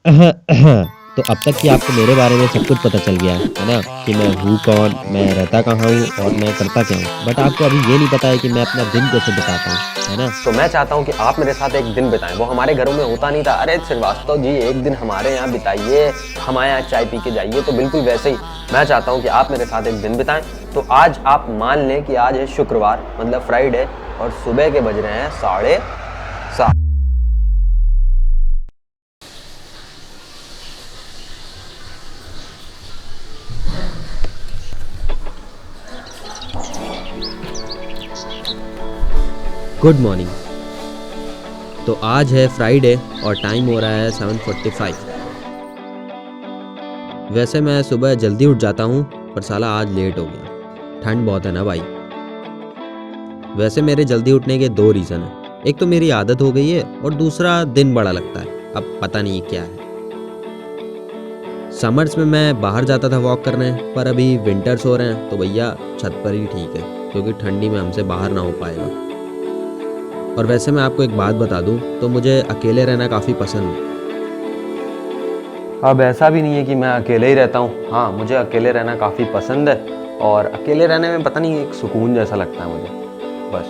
तो अब तक कि आपको मेरे बारे में सब कुछ पता चल गया है ना? कि मैं हूँ कौन, मैं रहता कहाँ हूँ और मैं करता क्या हूँ। बट आपको अभी ये नहीं पता है कि मैं अपना दिन कैसे बिताता हूँ, है ना? तो मैं चाहता हूँ कि आप मेरे साथ एक दिन बिताएं। वो हमारे घरों में होता नहीं था, अरे श्रीवास्तव जी एक दिन हमारे यहाँ बिताइए, हमारे यहाँ चाय पी के जाइए। तो बिल्कुल वैसे ही मैं चाहता हूँ कि आप मेरे साथ एक दिन बिताएं। तो आज आप मान लें कि आज है शुक्रवार, मतलब फ्राइडे, और सुबह के बज रहे हैं 7:30। Good morning. तो आज है फ्राइडे और टाइम हो रहा है 7:45। वैसे मैं सुबह जल्दी उठ जाता हूँ पर साला आज लेट हो गया। ठंड बहुत है ना भाई। वैसे मेरे जल्दी उठने के दो रीज़न हैं। एक तो मेरी आदत हो गई है और दूसरा दिन बड़ा लगता है। अब पता नहीं क्या है। समर्स में मैं बाहर जाता था वॉक करने, पर अभी विंटर्स हो रहे हैं तो भैया छत पर ही ठीक है, क्योंकि ठंडी में हमसे बाहर ना हो पाएगा। और वैसे मैं आपको एक बात बता दूं तो मुझे अकेले रहना काफ़ी पसंद है। अब ऐसा भी नहीं है कि मैं अकेले ही रहता हूँ, हाँ मुझे अकेले रहना काफ़ी पसंद है। और अकेले रहने में पता नहीं एक सुकून जैसा लगता है मुझे, बस।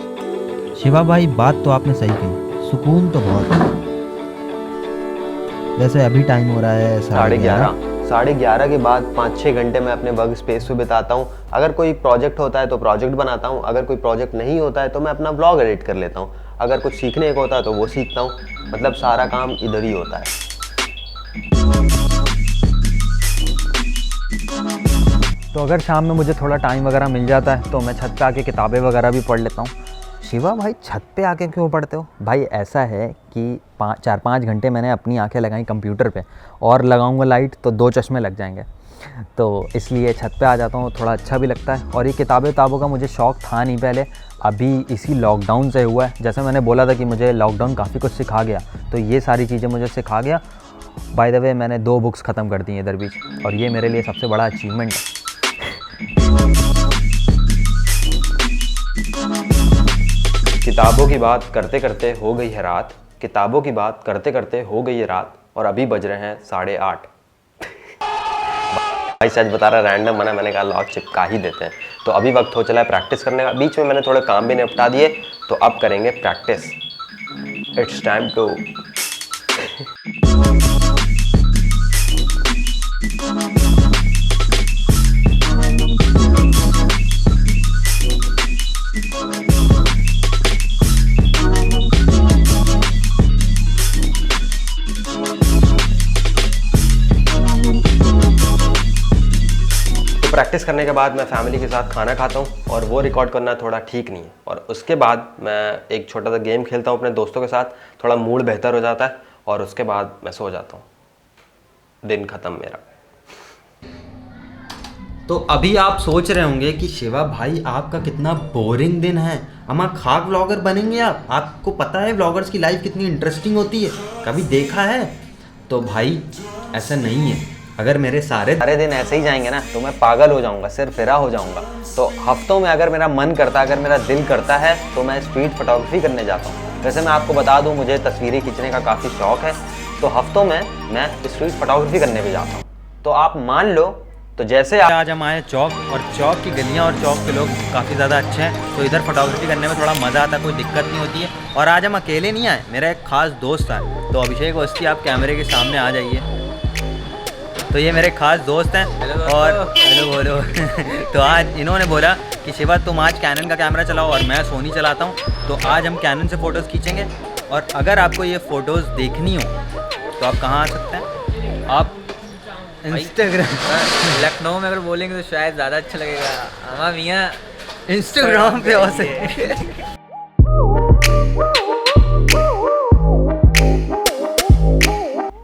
शिवा भाई, बात तो आपने सही कही, सुकून तो बहुत है। वैसे अभी टाइम हो रहा है 11:30। 11:30 के बाद 5-6 घंटे मैं अपने वर्क स्पेस पे बिताता हूँ। अगर कोई प्रोजेक्ट होता है तो प्रोजेक्ट बनाता हूँ, अगर कोई प्रोजेक्ट नहीं होता है तो मैं अपना ब्लॉग एडिट कर लेता हूँ, अगर कुछ सीखने का होता है तो वो सीखता हूँ। मतलब सारा काम इधर ही होता है। तो अगर शाम में मुझे थोड़ा टाइम वगैरह मिल जाता है तो मैं छत पे आके किताबें वगैरह भी पढ़ लेता हूँ। शिवा भाई, छत पे आके क्यों पढ़ते हो? भाई ऐसा है कि 4-5 घंटे मैंने अपनी आंखें लगाई कंप्यूटर पे, और लगाऊंगा लाइट तो 2 चश्मे लग जाएंगे। तो इसलिए छत पे आ जाता हूँ, थोड़ा अच्छा भी लगता है। और ये किताबों का मुझे शौक़ था नहीं पहले, अभी इसी लॉकडाउन से हुआ है। जैसे मैंने बोला था कि मुझे लॉकडाउन काफ़ी कुछ सिखा गया, तो ये सारी चीज़ें मुझे सिखा गया। बाय द वे, मैंने 2 बुक्स ख़त्म कर दी हैं इधर बीच, और ये मेरे लिए सबसे बड़ा अचीवमेंट है। किताबों की बात करते करते हो गई है रात, किताबों की बात करते करते हो गई है रात, और अभी बज रहे हैं 8:30। भाई सच बता रहा, रैंडम बना, मैंने कहा लॉक चिपका ही देते हैं। तो अभी वक्त हो चला है प्रैक्टिस करने का। बीच में मैंने थोड़े काम भी निपटा दिए, तो अब करेंगे practice. It's time to practice करने के बाद मैं फैमिली के साथ खाना खाता हूँ, और वो रिकॉर्ड करना थोड़ा ठीक नहीं है। और उसके बाद मैं एक छोटा सा गेम खेलता हूँ अपने दोस्तों के साथ, थोड़ा मूड बेहतर हो जाता है, और उसके बाद मैं सो जाता हूँ। दिन ख़त्म मेरा। तो अभी आप सोच रहे होंगे कि शिवा भाई आपका कितना बोरिंग दिन है, अमा खाक व्लॉगर बनेंगे आप? आपको पता है व्लॉगर्स की लाइफ कितनी इंटरेस्टिंग होती है, कभी देखा है? तो भाई ऐसा नहीं है। अगर मेरे सारे दिन ऐसे ही जाएंगे ना तो मैं पागल हो जाऊंगा, सिर फिरा हो जाऊंगा। तो हफ्तों में अगर मेरा मन करता है, अगर मेरा दिल करता है, तो मैं स्ट्रीट फोटोग्राफी करने जाता हूँ। वैसे मैं आपको बता दूँ, मुझे तस्वीरें खींचने का काफ़ी शौक है, तो हफ्तों में मैं स्ट्रीट फोटोग्राफी करने भी जाता हूँ। तो आप मान लो, तो जैसे आज हम आए चौक, और चौक की गलियां और चौक के लोग काफ़ी ज़्यादा अच्छे हैं, तो इधर फोटोग्राफी करने में थोड़ा मज़ा आता है, कोई दिक्कत नहीं होती है। और आज हम अकेले नहीं आए, मेरा एक खास दोस्त है। तो अभिषेक ओस्ती, आप कैमरे के सामने आ जाइए। तो ये मेरे खास दोस्त हैं, और हेलो बोलो। तो आज इन्होंने बोला कि शिवा तुम आज कैनन का कैमरा चलाओ और मैं सोनी चलाता हूँ, तो आज हम कैनन से फ़ोटोज़ खींचेंगे। और अगर आपको ये फ़ोटोज़ देखनी हो तो आप कहाँ आ सकते हैं? आप इंस्टाग्राम, लखनऊ में अगर बोलेंगे तो शायद ज़्यादा अच्छा लगेगा। हमारा मियाँ इंस्टाग्राम पे हो सकते।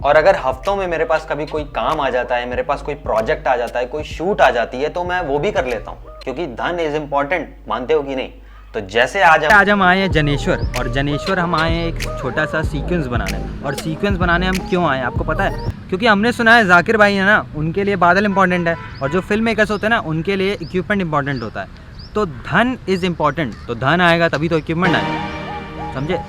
और अगर हफ्तों में मेरे पास कभी कोई काम आ जाता है, मेरे पास कोई प्रोजेक्ट आ जाता है, कोई शूट आ जाती है, तो मैं वो भी कर लेता हूँ, क्योंकि धन इज इम्पॉर्टेंट, मानते हो कि नहीं? तो जैसे आज हम आए हैं जनेश्वर, और जनेश्वर हम आए हैं एक छोटा सा सीक्वेंस बनाने। और सीक्वेंस बनाने हम क्यों आए आपको पता है? क्योंकि हमने सुना है जाकिर भाई है ना, उनके लिए बादल इंपॉर्टेंट है, और जो फिल्म मेकर्स होते हैं ना, उनके लिए इक्विपमेंट इंपॉर्टेंट होता है। तो धन इज़ इम्पॉर्टेंट, तो धन आएगा तभी तो इक्विपमेंट आएगा, समझे?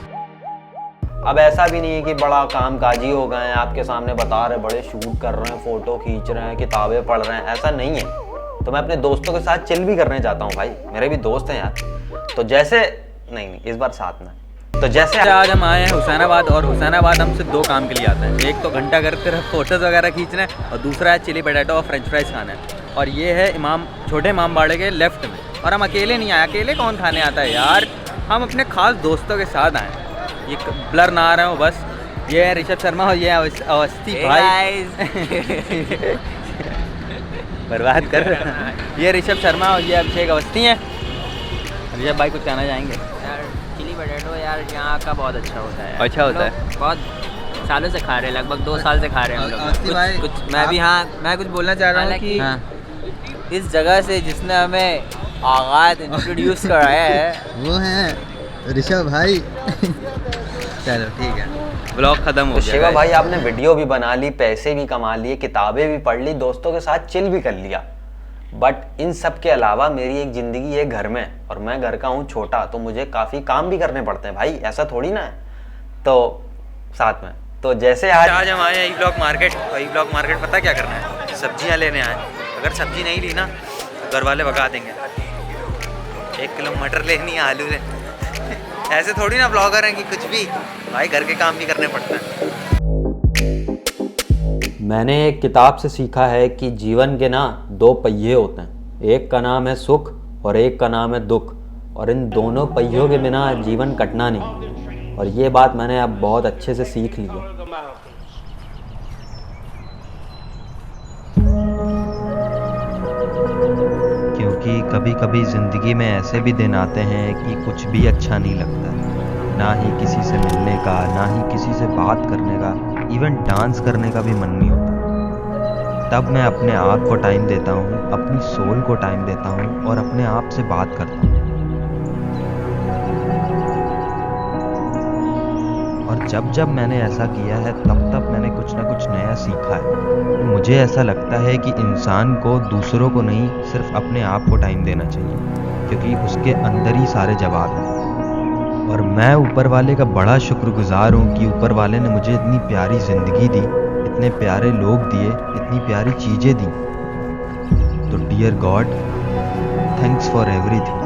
अब ऐसा भी नहीं है कि बड़ा कामकाजी हो गए हैं, आपके सामने बता रहे बड़े शूट कर रहे हैं, फ़ोटो खींच रहे हैं, किताबें पढ़ रहे हैं, ऐसा नहीं है। तो मैं अपने दोस्तों के साथ चिल भी करने जाता हूँ भाई, मेरे भी दोस्त हैं यार। तो जैसे नहीं इस बार साथ में, तो जैसे आज हम आए हैं हुसैनाबाद, और हुसैनाबाद हम सिर्फ 2 काम के लिए आते हैं। एक तो घंटा घर सिर्फ फोटोज़ वगैरह खींचना है, और दूसरा है चिली पोटैटो और फ्रेंच फ्राइज खाना है। और ये है छोटे इमाम बाड़े के लेफ्ट में। और हम अकेले नहीं आए, अकेले कौन खाने आता है यार, हम अपने खास दोस्तों के साथ आए। ये ब्लर ना आ रहे हो बस, ये है ऋषभ शर्मा और ये है अवस्थी भाई। बर्बाद कर रहे हैं। ये ऋषभ शर्मा और ये अभिषेक अवस्थी हैं। ऋषभ भाई कुछ कहना चाहेंगे? यार चिली पोटैटो यार यहाँ का बहुत अच्छा होता है। अच्छा होता है? हम लोग बहुत सालों से खा रहे हैं, लगभग 2 साल से खा रहे हैं हम लोग। कुछ मैं भी, हाँ मैं कुछ बोलना चाह रहा हूँ कि हाँ। इस जगह से जिसने हमें आगाज इंट्रोड्यूस कराया है वो है ऋषभ भाई। चलो ठीक है, ब्लॉग खत्म हो तो गया। शिवा भाई आपने वीडियो भी बना ली, पैसे भी कमा लिए, किताबें भी पढ़ ली, दोस्तों के साथ चिल भी कर लिया। बट इन सब के अलावा मेरी एक ज़िंदगी है घर में, और मैं घर का हूँ छोटा, तो मुझे काफ़ी काम भी करने पड़ते हैं भाई, ऐसा थोड़ी ना है। तो साथ में तो जैसे आज हम आए हैं ई ब्लॉक मार्केट। और ई ब्लॉक मार्केट पता क्या करना है? सब्जियां लेने आए। अगर सब्जी नहीं ली ना तो घर वाले भगा देंगे। 1 किलो मटर लेनी है, आलू ले। ऐसे थोड़ी ना ब्लॉगर हैं कि कुछ भी, भाई घर के काम भी करने पड़ते हैं। मैंने एक किताब से सीखा है कि जीवन के ना 2 पहिए होते हैं, एक का नाम है सुख और एक का नाम है दुख, और इन दोनों पहियों के बिना जीवन कटना नहीं। और ये बात मैंने अब बहुत अच्छे से सीख ली है। क्योंकि कभी कभी ज़िंदगी में ऐसे भी दिन आते हैं कि कुछ भी अच्छा नहीं लगता, ना ही किसी से मिलने का, ना ही किसी से बात करने का, इवन डांस करने का भी मन नहीं होता। तब मैं अपने आप को टाइम देता हूँ, अपनी सोल को टाइम देता हूँ और अपने आप से बात करता हूँ। और जब जब मैंने ऐसा किया है तब तब मैंने कुछ ना कुछ नया सीखा है। मुझे ऐसा लगता है कि इंसान को दूसरों को नहीं, सिर्फ अपने आप को टाइम देना चाहिए, क्योंकि उसके अंदर ही सारे जवाब हैं। और मैं ऊपर वाले का बड़ा शुक्रगुजार हूँ कि ऊपर वाले ने मुझे इतनी प्यारी ज़िंदगी दी, इतने प्यारे लोग दिए, इतनी प्यारी चीज़ें दी। तो dear God, thanks for everything.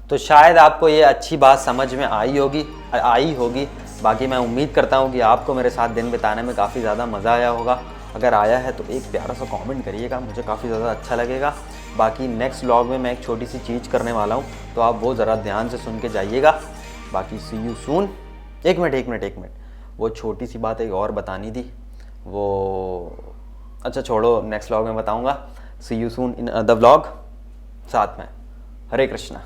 तो शायद आपको ये अच्छी बात समझ में आई होगी। बाकी मैं उम्मीद करता हूँ कि आपको मेरे साथ दिन बिताने में काफ़ी ज़्यादा मज़ा आया होगा। अगर आया है तो एक प्यारा सा कमेंट करिएगा, मुझे काफ़ी ज़्यादा अच्छा लगेगा। बाकी नेक्स्ट व्लॉग में मैं एक छोटी सी चीज़ करने वाला हूँ, तो आप वो ज़रा ध्यान से सुन के जाइएगा। बाकी सी यू सून। एक मिनट, वो छोटी सी बात एक और बतानी थी, वो अच्छा छोड़ो, नेक्स्ट व्लॉग में बताऊँगा। See you soon in other vlog. साथ में हरे कृष्णा।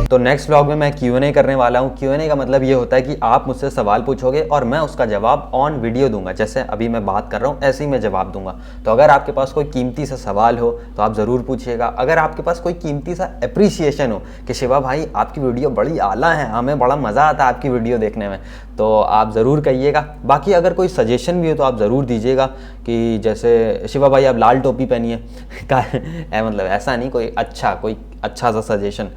तो नेक्स्ट व्लॉग में मैं Q&A करने वाला हूँ। Q&A का मतलब ये होता है कि आप मुझसे सवाल पूछोगे और मैं उसका जवाब ऑन वीडियो दूंगा। जैसे अभी मैं बात कर रहा हूँ ऐसे ही मैं जवाब दूंगा। तो अगर आपके पास कोई कीमती सा सवाल हो तो आप ज़रूर पूछिएगा। अगर आपके पास कोई कीमती सा अप्रिसिएशन हो कि शिवा भाई आपकी वीडियो बड़ी आला है, हमें बड़ा मज़ा आता है आपकी वीडियो देखने में, तो आप ज़रूर कहिएगा। बाकी अगर कोई सजेशन भी हो तो आप ज़रूर दीजिएगा कि जैसे शिवा भाई आप लाल टोपी पहनिए मतलब ऐसा नहीं, कोई अच्छा सा सजेशन,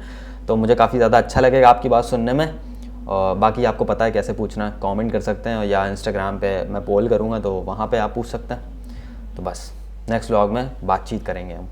तो मुझे काफ़ी ज़्यादा अच्छा लगेगा आपकी बात सुनने में। और बाकी आपको पता है कैसे पूछना है, कमेंट कर सकते हैं या इंस्टाग्राम पे मैं पोल करूँगा तो वहाँ पे आप पूछ सकते हैं। तो बस नेक्स्ट व्लॉग में बातचीत करेंगे हम।